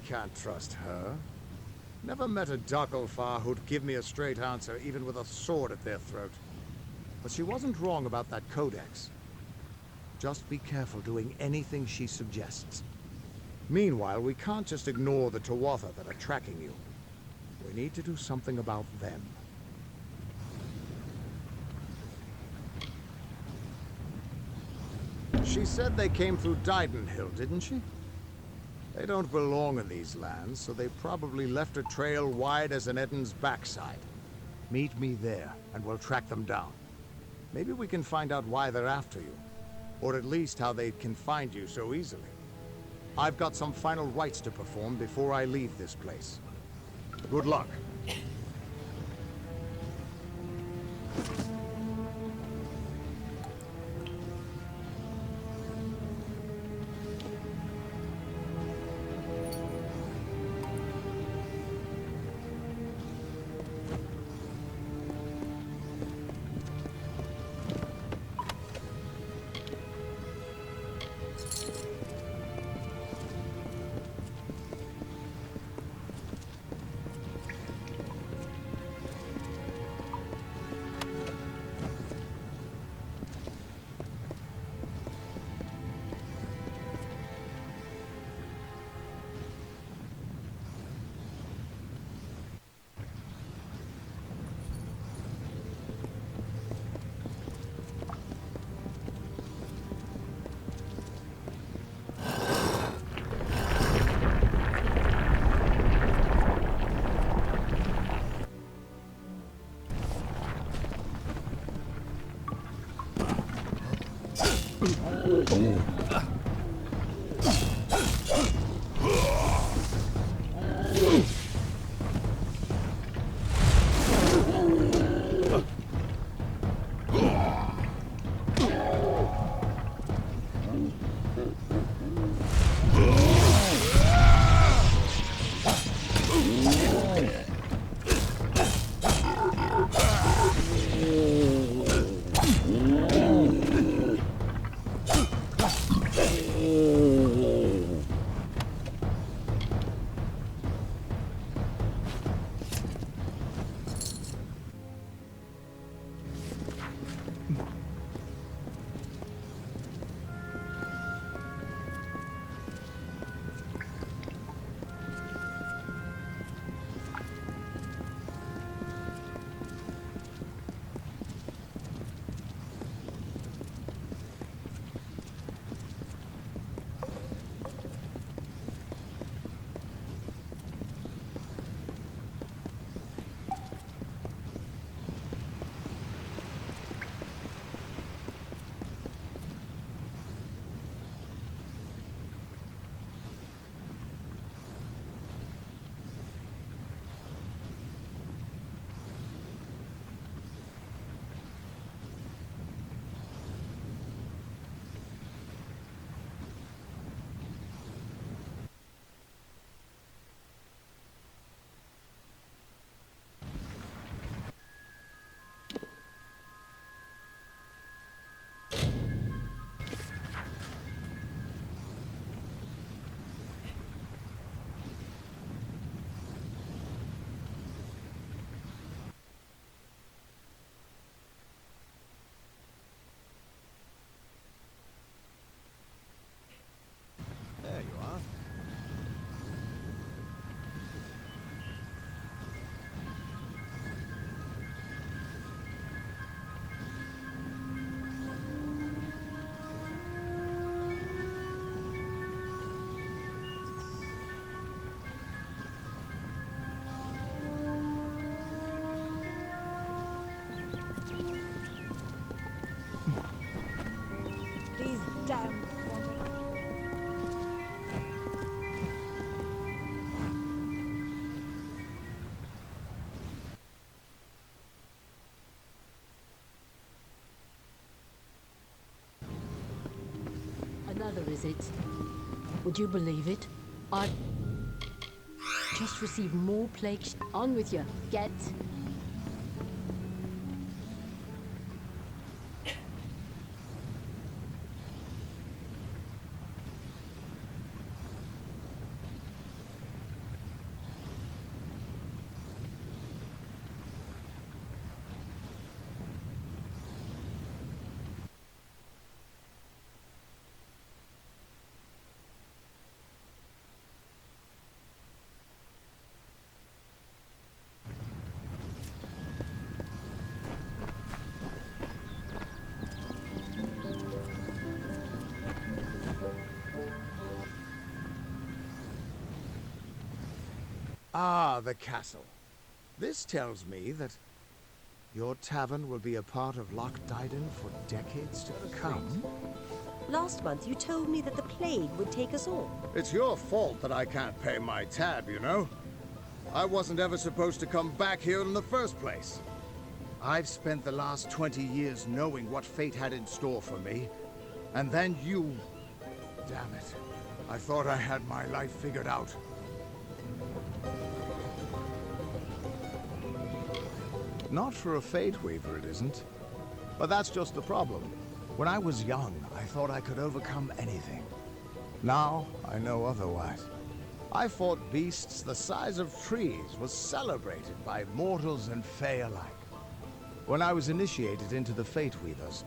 can't trust her. Never met a Darkelfar who'd give me a straight answer, even with a sword at their throat. But she wasn't wrong about that codex. Just be careful doing anything she suggests. Meanwhile, we can't just ignore the Tuatha that are tracking you. We need to do something about them. She said they came through Didenhill, didn't she? They don't belong in these lands, so they probably left a trail wide as an Eden's backside. Meet me there, and we'll track them down. Maybe we can find out why they're after you. Or at least how they can find you so easily. I've got some final rites to perform before I leave this place. Good luck. There you are. These damn women. Another, is it? Would you believe it? I just received more plagues. On with you. Get. Ah, the castle. This tells me that your tavern will be a part of Loch Dyden for decades to come. Last month you told me that the plague would take us all. It's your fault that I can't pay my tab, you know? I wasn't ever supposed to come back here in the first place. I've spent the last 20 years knowing what fate had in store for me. And then you... Damn it. I thought I had my life figured out. Not for a Fate Weaver, it isn't. But that's just the problem. When I was young, I thought I could overcome anything. Now, I know otherwise. I fought beasts the size of trees, was celebrated by mortals and Fae alike. When I was initiated into the Fate Weavers,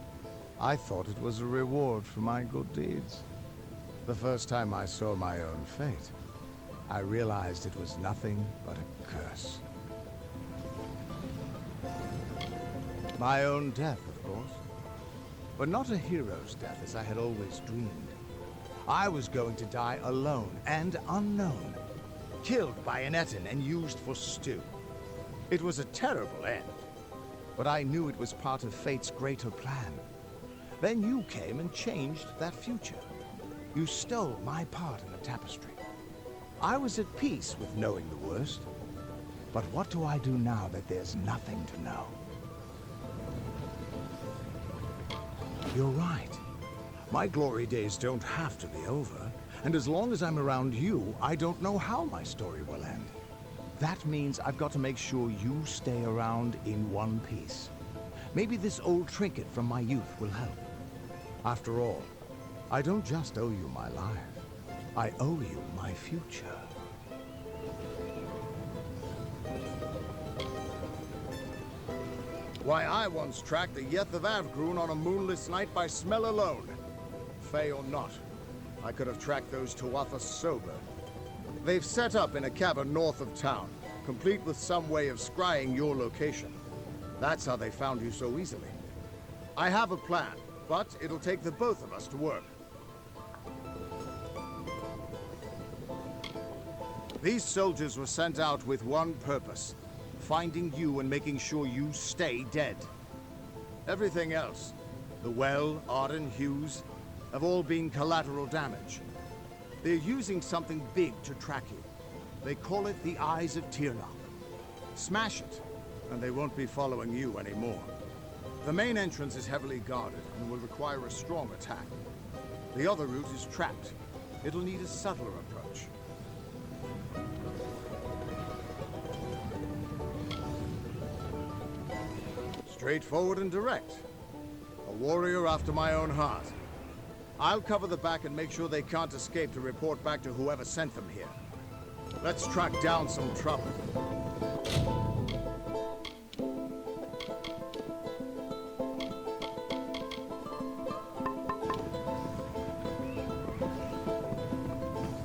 I thought it was a reward for my good deeds. The first time I saw my own fate, I realized it was nothing but a curse. My own death, of course. But not a hero's death as I had always dreamed. I was going to die alone and unknown, killed by an Etten and used for stew. It was a terrible end, but I knew it was part of fate's greater plan. Then you came and changed that future. You stole my part in the tapestry. I was at peace with knowing the worst. But what do I do now that there's nothing to know? You're right. My glory days don't have to be over, and as long as I'm around you, I don't know how my story will end. That means I've got to make sure you stay around in one piece. Maybe this old trinket from my youth will help. After all, I don't just owe you my life. I owe you my future. Why, I once tracked the Yeth of Avgrun on a moonless night by smell alone. Fey or not, I could have tracked those Tuatha sober. They've set up in a cavern north of town, complete with some way of scrying your location. That's how they found you so easily. I have a plan, but it'll take the both of us to work. These soldiers were sent out with one purpose: finding you and making sure you stay dead. Everything else, the Well, Arden, Hughes, have all been collateral damage. They're using something big to track you. They call it the Eyes of Tirnoch. Smash it, and they won't be following you anymore. The main entrance is heavily guarded and will require a strong attack. The other route is trapped. It'll need a subtler approach. Straightforward and direct. A warrior after my own heart. I'll cover the back and make sure they can't escape to report back to whoever sent them here. Let's track down some trouble.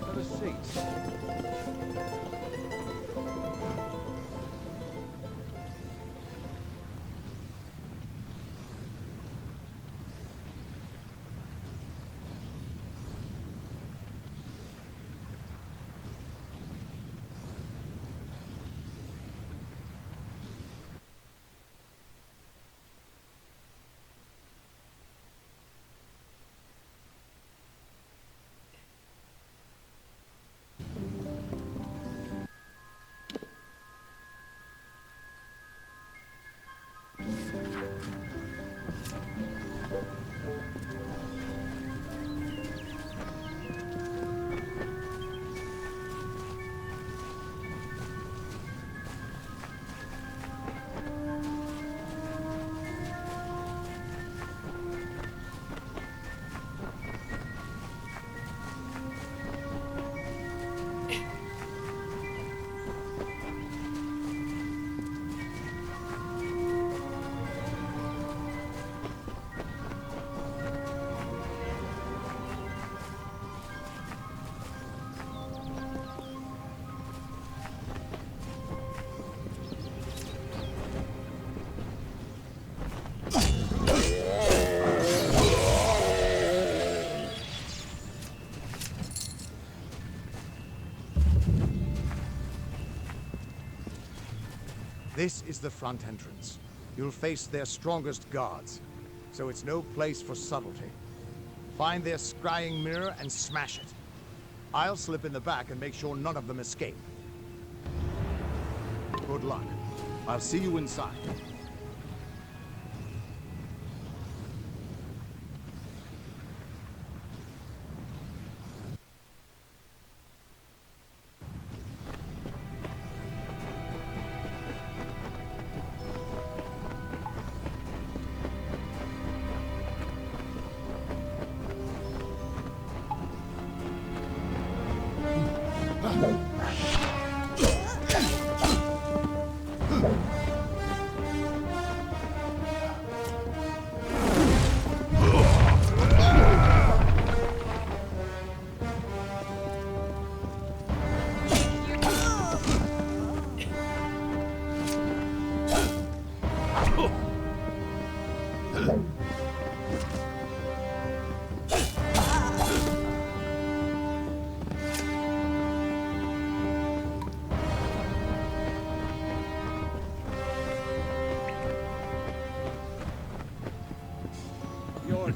Have a seat. This is the front entrance. You'll face their strongest guards, so it's no place for subtlety. Find their scrying mirror and smash it. I'll slip in the back and make sure none of them escape. Good luck. I'll see you inside. Your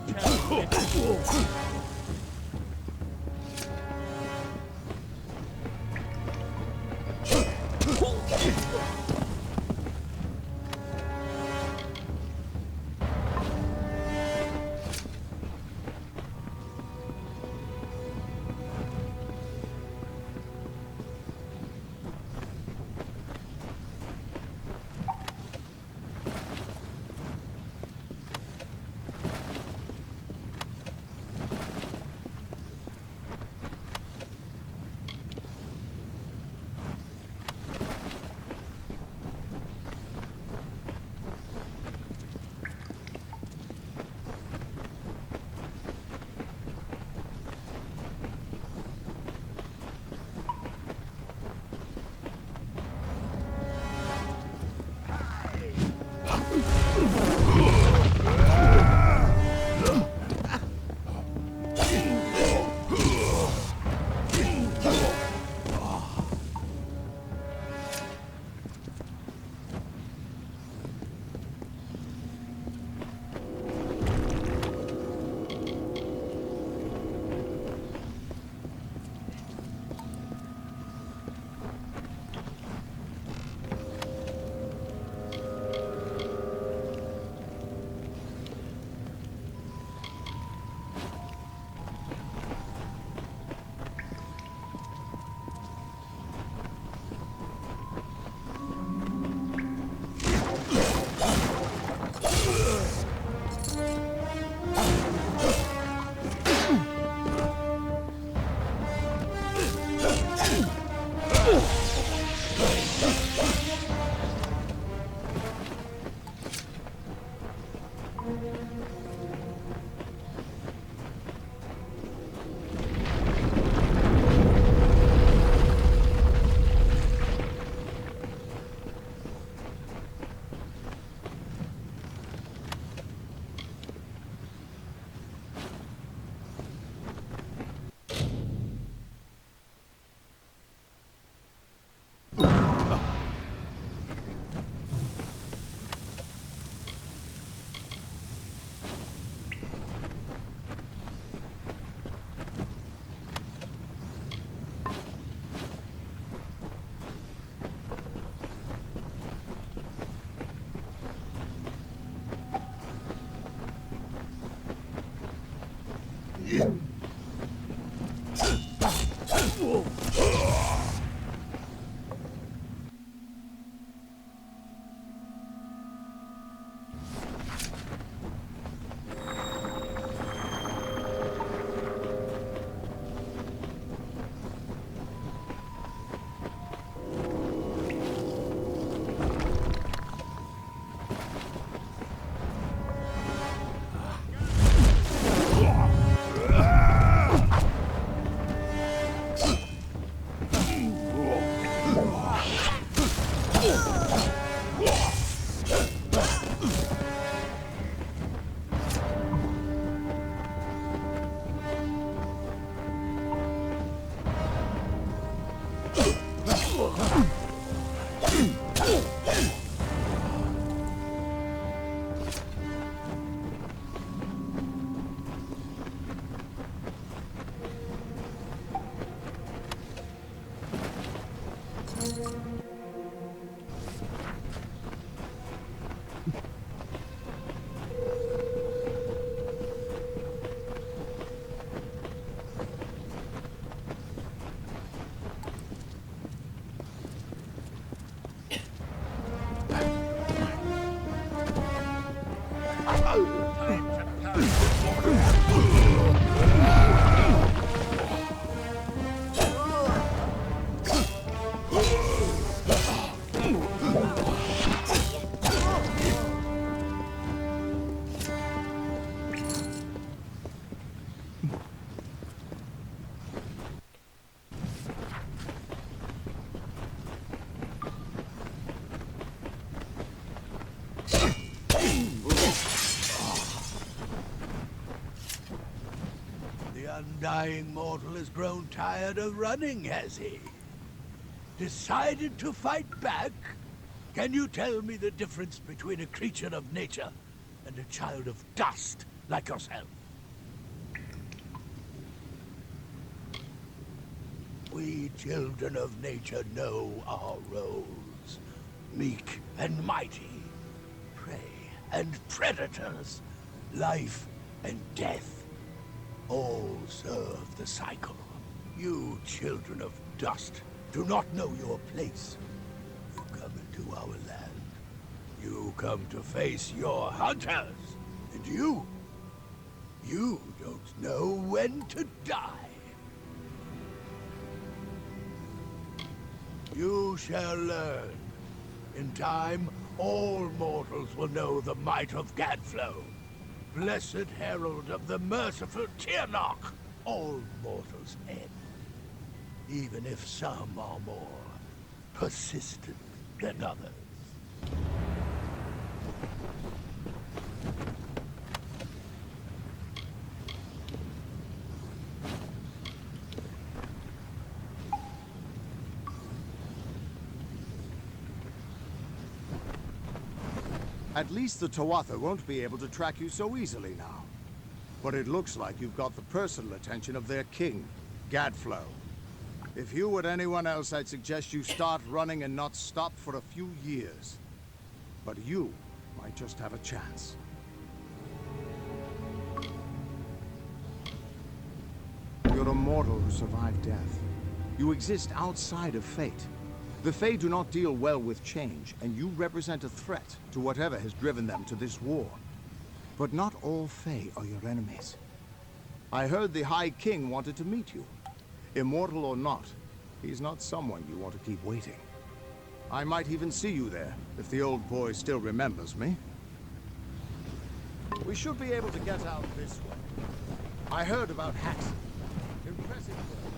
The undying mortal has grown tired of running, has he? Decided to fight back? Can you tell me the difference between a creature of nature and a child of dust like yourself? We children of nature know our roles. Meek and mighty. Prey and predators. Life and death. All serve the cycle. You children of dust do not know your place. You come into our land. You come to face your hunters. And you don't know when to die. You shall learn. In time, all mortals will know the might of Gadflow. Blessed herald of the merciful Tyrnok. All mortals end. Even if some are more persistent than others. At least the Tawatha won't be able to track you so easily now. But it looks like you've got the personal attention of their king, Gadflow. If you were anyone else, I'd suggest you start running and not stop for a few years. But you might just have a chance. You're a mortal who survived death. You exist outside of fate. The Fae do not deal well with change, and you represent a threat to whatever has driven them to this war. But not all Fae are your enemies. I heard the High King wanted to meet you. Immortal or not, he's not someone you want to keep waiting. I might even see you there, if the old boy still remembers me. We should be able to get out this way. I heard about Haxon. Impressive work.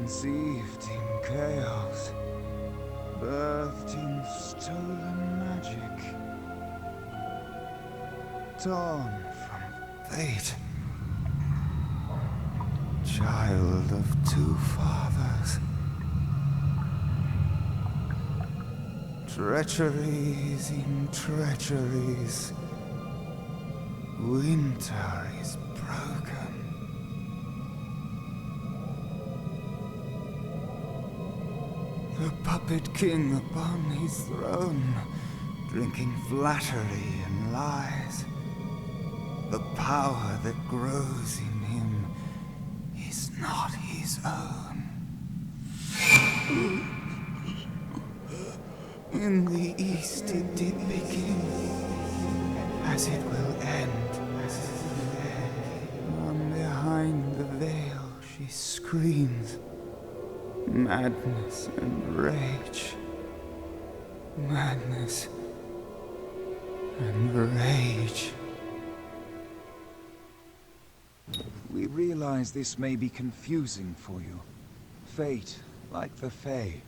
Conceived in chaos, birthed in stolen magic, torn from fate, child of two fathers. Treacheries in treacheries, winter is broken. The puppet king upon his throne, drinking flattery and lies. The power that grows in him is not his own. In the east it did begin, as it will end. From behind the veil she screams. Madness and rage. Madness and rage. We realize this may be confusing for you. Fate, like the Fae,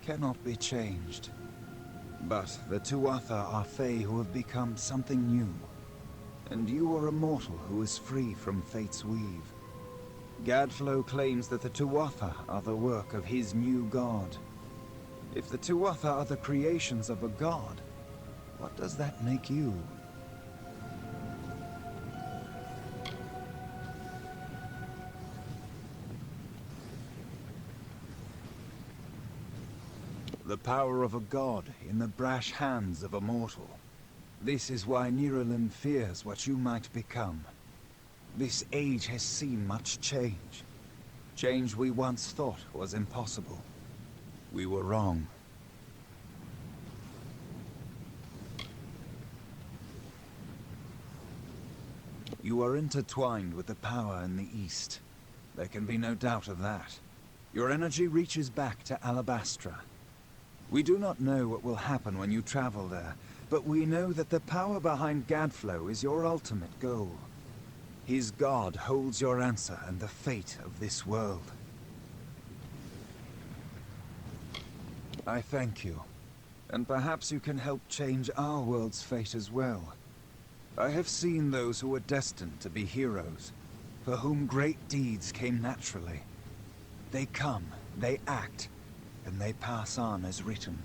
cannot be changed. But the Tuatha are Fae who have become something new. And you are a mortal who is free from Fate's weave. Gadflow claims that the Tuatha are the work of his new god. If the Tuatha are the creations of a god, what does that make you? The power of a god in the brash hands of a mortal. This is why Nirelin fears what you might become. This age has seen much change. Change we once thought was impossible. We were wrong. You are intertwined with the power in the East. There can be no doubt of that. Your energy reaches back to Alabastra. We do not know what will happen when you travel there, but we know that the power behind Gadflow is your ultimate goal. His god holds your answer and the fate of this world. I thank you. And perhaps you can help change our world's fate as well. I have seen those who were destined to be heroes, for whom great deeds came naturally. They come, they act, and they pass on as written.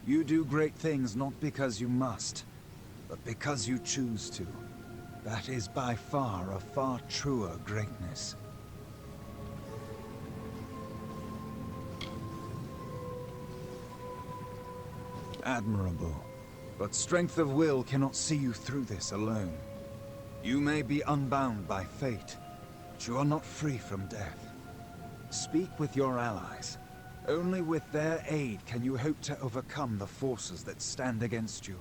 You do great things not because you must, but because you choose to. That is by far a far truer greatness. Admirable. But strength of will cannot see you through this alone. You may be unbound by fate, but you are not free from death. Speak with your allies. Only with their aid can you hope to overcome the forces that stand against you.